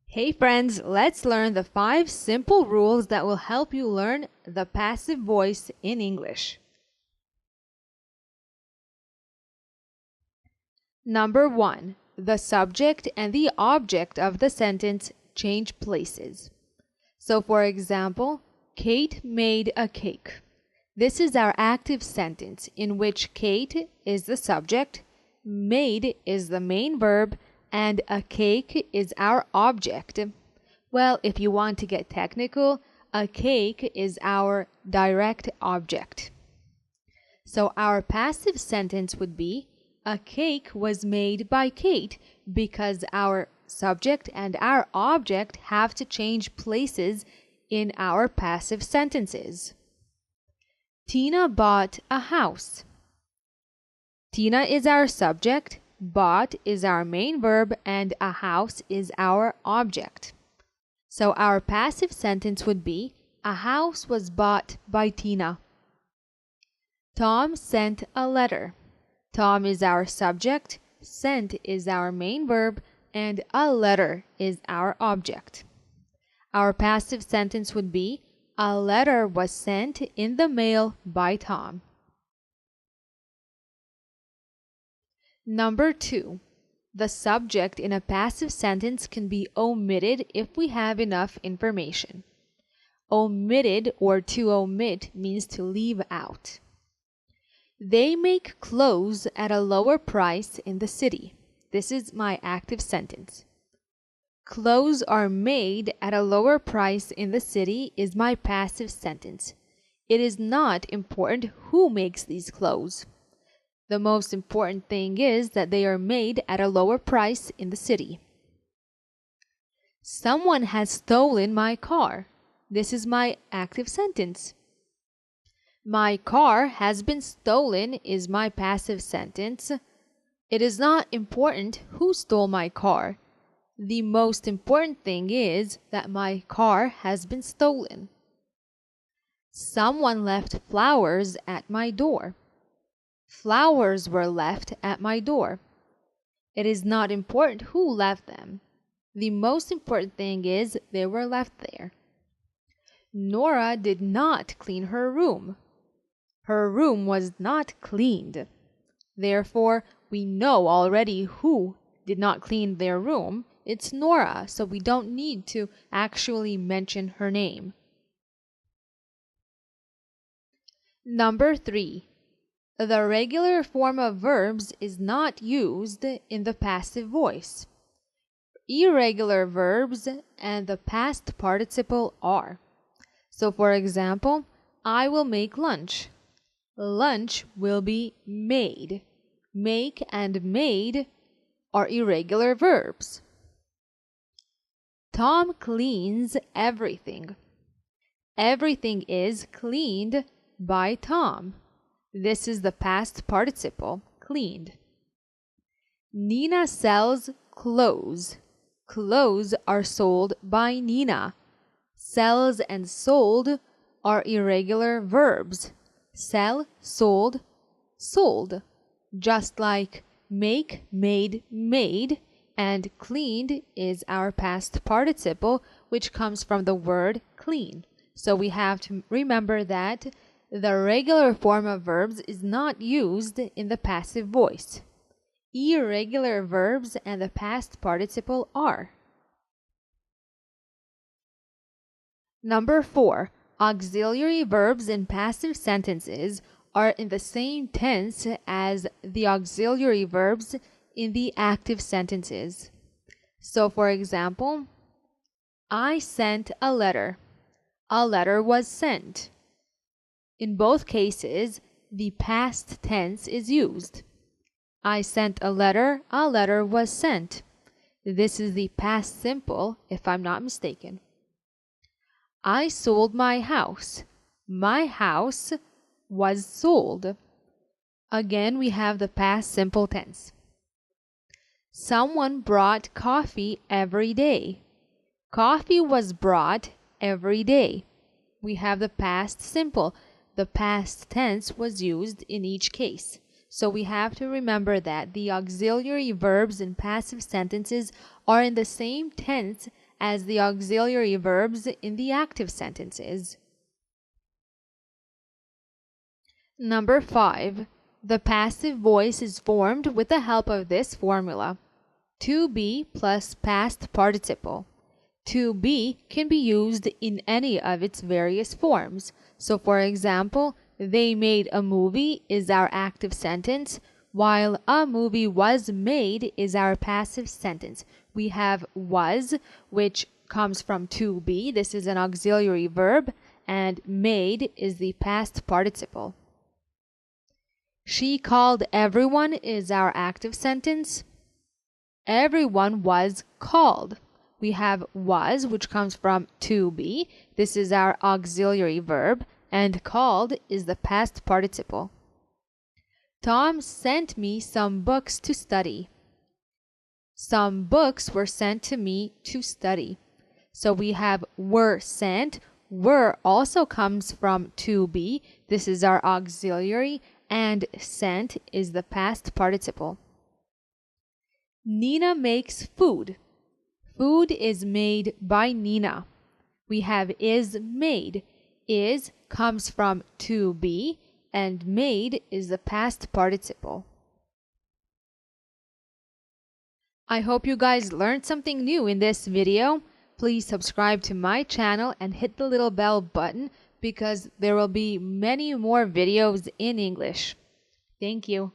Hey friends, let's learn the 5 simple rules that will help you learn the passive voice in English. Number 1. The subject and the object of the sentence change places. So for example, Kate made a cake. This is our active sentence in which Kate is the subject, made is the main verb, and a cake is our object. Well, if you want to get technical, a cake is our direct object. So our passive sentence would be, a cake was made by Kate, because our subject and our object have to change places in our passive sentences. Tina bought a house. Tina is our subject, bought is our main verb, and a house is our object. So our passive sentence would be, a house was bought by Tina. Tom sent a letter. Tom is our subject, sent is our main verb, and a letter is our object. Our passive sentence would be, a letter was sent in the mail by Tom. Number 2. The subject in a passive sentence can be omitted if we have enough information. Omitted or to omit means to leave out. They make clothes at a lower price in the city. This is my active sentence. Clothes are made at a lower price in the city is my passive sentence. It is not important who makes these clothes. The most important thing is that they are made at a lower price in the city. Someone has stolen my car. This is my active sentence. My car has been stolen is my passive sentence. It is not important who stole my car. The most important thing is that my car has been stolen. Someone left flowers at my door. Flowers were left at my door. It is not important who left them. The most important thing is they were left there. Nora did not clean her room. Her room was not cleaned. Therefore, we know already who did not clean their room. It's Nora, so we don't need to actually mention her name. Number 3. The regular form of verbs is not used in the passive voice. Irregular verbs and the past participle are. So for example, I will make lunch. Lunch will be made. Make and made are irregular verbs. Tom cleans everything. Everything is cleaned by Tom. This is the past participle, cleaned. Nina sells clothes. Clothes are sold by Nina. Sells and sold are irregular verbs. Sell, sold, sold. Just like make, made, made, and cleaned is our past participle, which comes from the word clean. So we have to remember that the regular form of verbs is not used in the passive voice. Irregular verbs and the past participle are. Number 4. Auxiliary verbs in passive sentences are in the same tense as the auxiliary verbs in the active sentences. So for example, I sent a letter. A letter was sent. In both cases, the past tense is used. I sent a letter was sent. This is the past simple, if I'm not mistaken. I sold my house. My house was sold. Again, we have the past simple tense. Someone brought coffee every day. Coffee was brought every day. We have the past simple. The past tense was used in each case. So we have to remember that the auxiliary verbs in passive sentences are in the same tense as the auxiliary verbs in the active sentences. Number 5. The passive voice is formed with the help of this formula. To be plus past participle. To be can be used in any of its various forms. So for example, they made a movie is our active sentence, while a movie was made is our passive sentence. We have was, which comes from to be. This is an auxiliary verb, and made is the past participle. She called everyone is our active sentence. Everyone was called. We have was, which comes from to be. This is our auxiliary verb, and called is the past participle. Tom sent me some books to study. Some books were sent to me to study. So we have were sent. Were also comes from to be. This is our auxiliary, and sent is the past participle. Nina makes food. Food is made by Nina. We have is made. Is comes from to be, and made is the past participle. I hope you guys learned something new in this video. Please subscribe to my channel and hit the little bell button because there will be many more videos in English. Thank you.